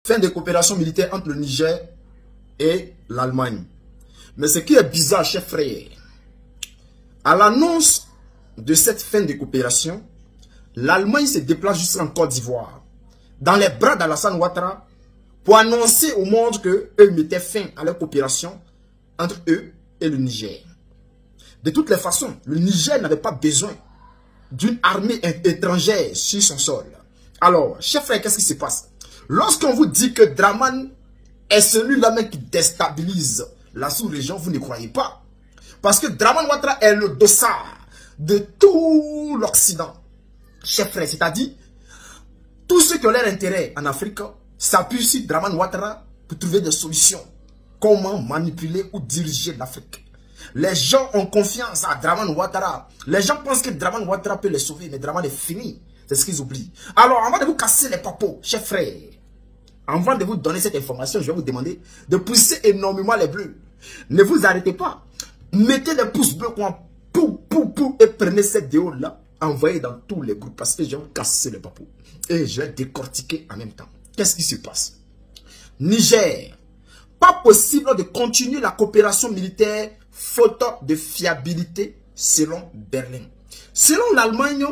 fin de coopération militaire entre le Niger et l'Allemagne. Mais ce qui est bizarre, chers frères, à l'annonce de cette fin de coopération, l'Allemagne se déplace jusqu'en Côte d'Ivoire, dans les bras d'Alassane Ouattara, pour annoncer au monde qu'eux mettaient fin à leur coopération entre eux et le Niger. De toutes les façons, le Niger n'avait pas besoin d'une armée étrangère sur son sol. Alors, chers frères, qu'est-ce qui se passe? Lorsqu'on vous dit que Dramane est celui-là même qui déstabilise la sous-région, vous ne croyez pas. Parce que Dramane Ouattara est le dossard de tout l'Occident. Chers frères, c'est-à-dire, tous ceux qui ont leur intérêt en Afrique s'appuient sur Dramane Ouattara pour trouver des solutions. Comment manipuler ou diriger l'Afrique. Les gens ont confiance à Dramane Ouattara. Les gens pensent que Dramane Ouattara peut les sauver, mais Dramane est fini. C'est ce qu'ils oublient. Alors, avant de vous casser les papos, chers frères, avant de vous donner cette information, je vais vous demander de pousser énormément les bleus. Ne vous arrêtez pas. Mettez les pouces bleus et prenez cette vidéo-là, envoyez dans tous les groupes parce que je vais vous casser les papos. Et je vais décortiquer en même temps. Qu'est-ce qui se passe? Niger. Pas possible de continuer la coopération militaire faute de fiabilité selon Berlin. Selon l'Allemagne,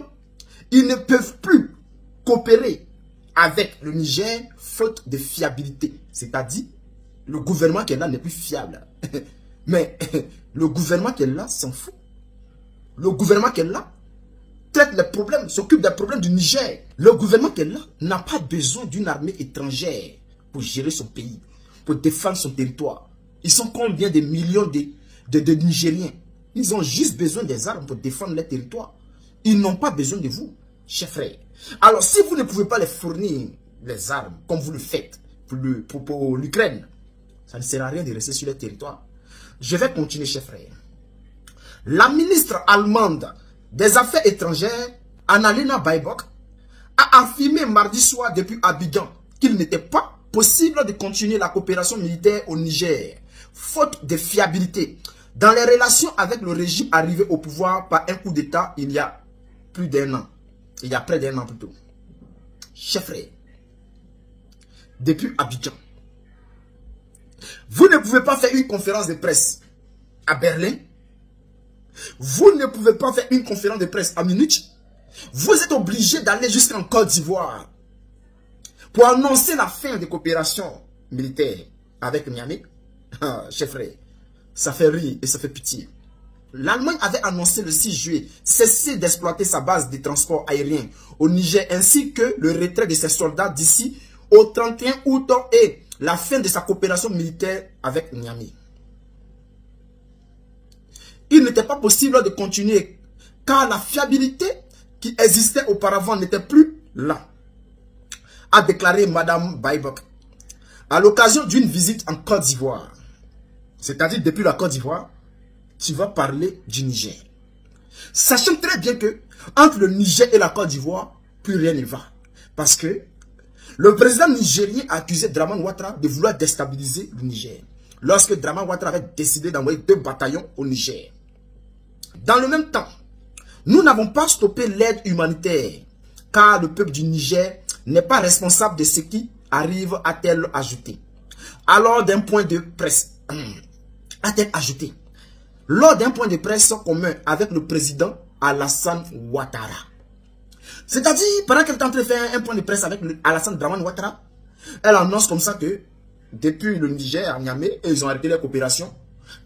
ils ne peuvent plus coopérer avec le Niger faute de fiabilité. C'est-à-dire, le gouvernement qui est là n'est plus fiable. Mais le gouvernement qui est là s'en fout. Le gouvernement qui est là traite les problèmes, s'occupe des problèmes du Niger. Le gouvernement qui est là n'a pas besoin d'une armée étrangère pour gérer son pays, pour défendre son territoire. Ils sont combien de millions de Nigériens? Ils ont juste besoin des armes pour défendre leur territoire. Ils n'ont pas besoin de vous, chers frères. Alors, si vous ne pouvez pas les fournir, les armes, comme vous le faites pour l'Ukraine, ça ne sert à rien de rester sur le territoire. Je vais continuer, chers frères. La ministre allemande des Affaires étrangères, Annalena Baerbock, a affirmé mardi soir depuis Abidjan qu'il n'était pas possible de continuer la coopération militaire au Niger, faute de fiabilité, dans les relations avec le régime arrivé au pouvoir par un coup d'État il y a plus d'un an. Il y a près d'un an plutôt. Chers frères, depuis Abidjan, vous ne pouvez pas faire une conférence de presse à Berlin. Vous ne pouvez pas faire une conférence de presse à Munich. Vous êtes obligé d'aller jusqu'en Côte d'Ivoire pour annoncer la fin des coopérations militaires avec Niamey. Chers frères, ça fait rire et ça fait pitié. L'Allemagne avait annoncé le 6 juillet cesser d'exploiter sa base de transport aérien au Niger ainsi que le retrait de ses soldats d'ici au 31 août et la fin de sa coopération militaire avec Niamey. Il n'était pas possible de continuer car la fiabilité qui existait auparavant n'était plus là, a déclaré Madame Baerbock à l'occasion d'une visite en Côte d'Ivoire. C'est-à-dire depuis la Côte d'Ivoire, tu vas parler du Niger. Sachant très bien que entre le Niger et la Côte d'Ivoire, plus rien ne va. Parce que le président nigérien a accusé Dramane Ouattara de vouloir déstabiliser le Niger. Lorsque Dramane Ouattara avait décidé d'envoyer 2 bataillons au Niger. Dans le même temps, nous n'avons pas stoppé l'aide humanitaire, car le peuple du Niger n'est pas responsable de ce qui arrive, a-t-elle ajouté. Alors d'un point de presse, a-t-elle ajouté, lors d'un point de presse commun avec le président Alassane Ouattara. C'est-à-dire, pendant qu'elle est en train de faire un point de presse avec Alassane Dramane Ouattara, elle annonce comme ça que depuis le Niger à Niamey, ils ont arrêté leur coopération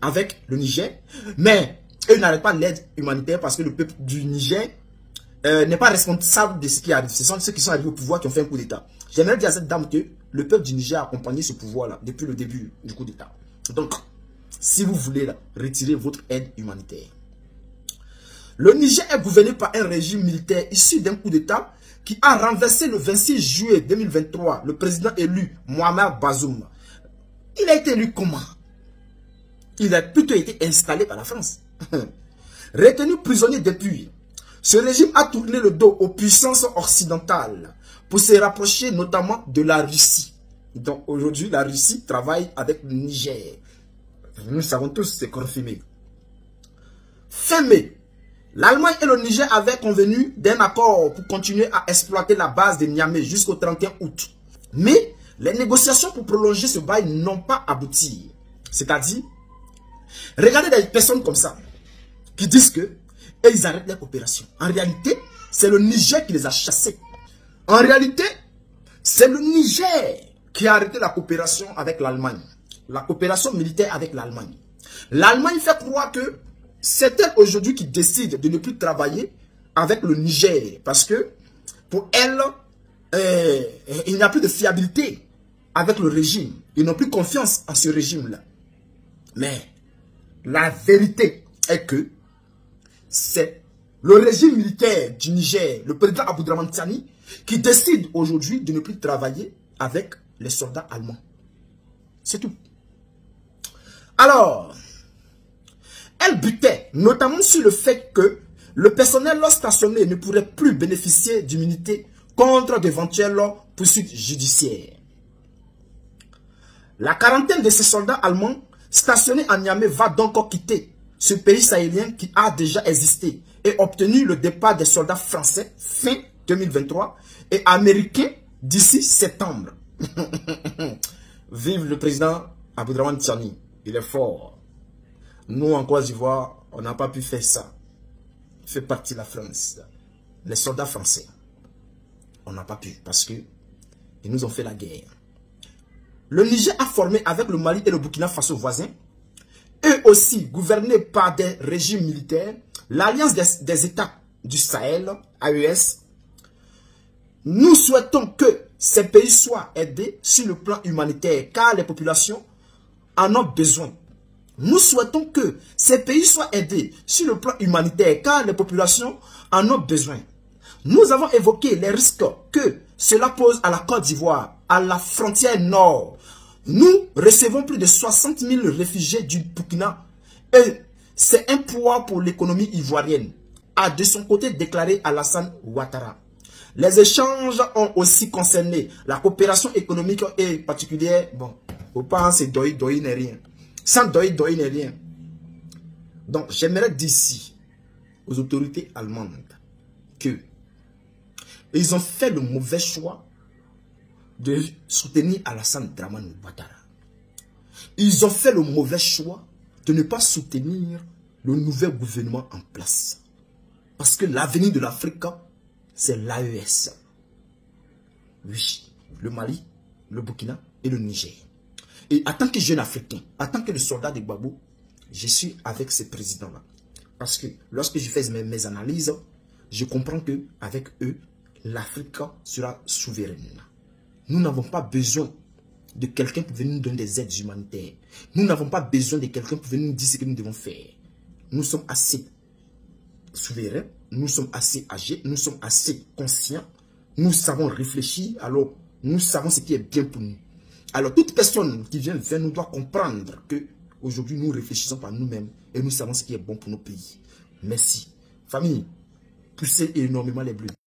avec le Niger, mais eux n'arrêtent pas l'aide humanitaire parce que le peuple du Niger n'est pas responsable de ce qui arrive. Ce sont ceux qui sont arrivés au pouvoir qui ont fait un coup d'État. J'aimerais dire à cette dame que le peuple du Niger a accompagné ce pouvoir-là depuis le début du coup d'État. Donc, si vous voulez là, retirer votre aide humanitaire. Le Niger est gouverné par un régime militaire issu d'un coup d'État qui a renversé le 26 juillet 2023 le président élu Mohamed Bazoum. Il a été élu comment? Il a plutôt été installé par la France. Retenu prisonnier depuis, ce régime a tourné le dos aux puissances occidentales pour se rapprocher notamment de la Russie. Donc aujourd'hui, la Russie travaille avec le Niger. Nous savons tous, c'est confirmé. Fin mai, l'Allemagne et le Niger avaient convenu d'un accord pour continuer à exploiter la base de Niamey jusqu'au 31 août. Mais Les négociations pour prolonger ce bail n'ont pas abouti. C'est-à-dire, regardez des personnes comme ça, qui disent que ils arrêtent les coopérations. En réalité, c'est le Niger qui les a chassés. En réalité, c'est le Niger qui a arrêté la coopération avec l'Allemagne. La coopération militaire avec l'Allemagne. L'Allemagne fait croire que c'est elle aujourd'hui qui décide de ne plus travailler avec le Niger. Parce que pour elle, il n'y a plus de fiabilité avec le régime. Ils n'ont plus confiance en ce régime-là. Mais la vérité est que c'est le régime militaire du Niger, le président Abdourahmane Tiani, qui décide aujourd'hui de ne plus travailler avec les soldats allemands. C'est tout. Alors, elle butait notamment sur le fait que le personnel stationné ne pourrait plus bénéficier d'immunité contre d'éventuelles poursuites judiciaires. La quarantaine de ces soldats allemands stationnés à Niamey va donc quitter ce pays sahélien qui a déjà existé et obtenu le départ des soldats français fin 2023 et américains d'ici septembre. Vive le président Abdourahmane Tiani, il est fort. Nous en Côte d'Ivoire, on n'a pas pu faire ça. Il fait partie de la France. Les soldats français, on n'a pas pu parce que ils nous ont fait la guerre. Le Niger a formé avec le Mali et le Burkina Faso voisins, eux aussi gouvernés par des régimes militaires, l'Alliance des États du Sahel, AES. Nous souhaitons que ces pays soient aidés sur le plan humanitaire car les populations en ont besoin. Nous souhaitons que ces pays soient aidés sur le plan humanitaire car les populations en ont besoin. Nous avons évoqué les risques que cela pose à la Côte d'Ivoire, à la frontière nord. Nous recevons plus de 60 000 réfugiés du Burkina et c'est un poids pour l'économie ivoirienne, a de son côté déclaré Alassane Ouattara. Les échanges ont aussi concerné la coopération économique et particulière. Bon, au pas c'est doi n'est rien. Sans doi n'est rien. Donc, j'aimerais dire ici aux autorités allemandes que ils ont fait le mauvais choix de soutenir Alassane Dramane Ouattara. Ils ont fait le mauvais choix de ne pas soutenir le nouvel gouvernement en place. Parce que l'avenir de l'Afrique, c'est l'AES. Oui, le Mali, le Burkina et le Niger. Et en tant que jeune Africain, en tant que le soldat de Gbagbo, je suis avec ces présidents-là. Parce que lorsque je fais mes analyses, je comprends qu'avec eux, l'Afrique sera souveraine. Nous n'avons pas besoin de quelqu'un pour venir nous donner des aides humanitaires. Nous n'avons pas besoin de quelqu'un pour venir nous dire ce que nous devons faire. Nous sommes assez souverains, nous sommes assez âgés, nous sommes assez conscients. Nous savons réfléchir, alors nous savons ce qui est bien pour nous. Alors toute personne qui vient vers nous doit comprendre que aujourd'hui nous réfléchissons par nous-mêmes et nous savons ce qui est bon pour nos pays. Merci. Famille, poussez énormément les bleus.